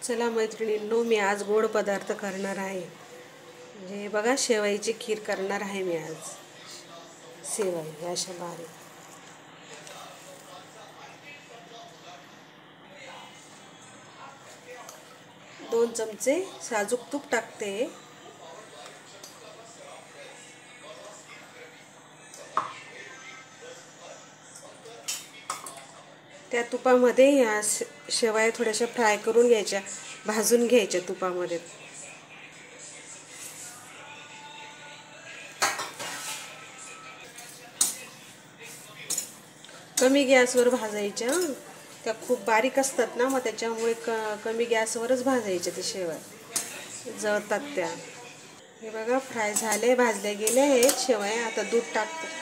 चला मैत्रिणींनो, मी आज गोड पदार्थ करणार आहे. म्हणजे बघा, शेवयाची खीर करणार आहे मी आज. शेवई अशा बारीक 2 चमचे साजूक तूप टाकते. त्या तुपामध्ये या शेवया थोड्याशा फ्राय करून घ्यायच्या, भाजून घ्यायच्या तुपामध्ये. कमी गॅसवर भाजायच्या. त्या खूप बारीक असतात ना, मग त्याच्यामुळे कमी गॅसवरच भाजायच्या. ते शेवया जळतात त्या. हे बघा, फ्राय झाले, भाजल्या गेले आहेत शेवया. आता दूध टाकते.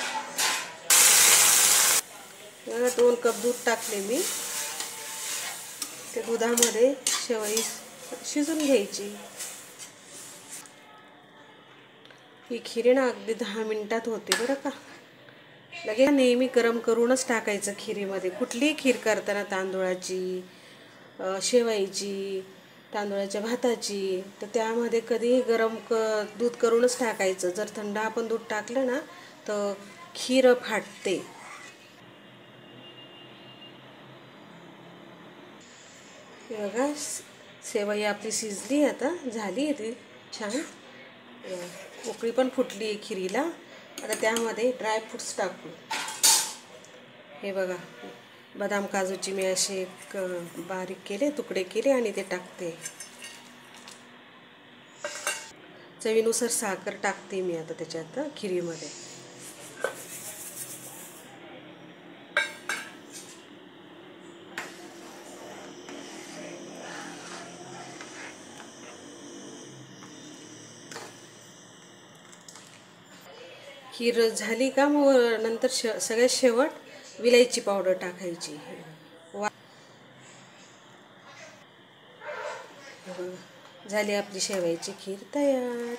बघा, 2 कप दूध टाकले मी. ते दुधामध्ये शेवई शिजून घ्यायची. ही खीर ना अगदी 10 मिनिटात होते बरं का. लगेच नेहमी गरम करूनच टाकायचं खिरीमध्ये. कुठलीही खीर करताना, तांदूळाची, शेवयाची, तांदूळाच्या भाताची, तर त्यामध्ये कधीही गरम दूध करूनच टाकायचं. जर थंड आपण दूध टाकलं ना तर खीर फाटते. बघा, शेवई आपली शिजली, आता झाली ती छान. उकळी पण फुटली आहे खिरीला. आता त्यामध्ये ड्रायफ्रूट्स टाकू. हे बघा, बदाम काजूची मी असे बारीक केले, तुकडे केले आणि ते टाकते. चवीनुसार साखर टाकते मी आता त्याच्यात खिरीमध्ये. खीर झाली का मग नंतर सगळ्यात शेवट विलायची पावडर टाकायची. झाली आपली शेवयाची खीर तयार.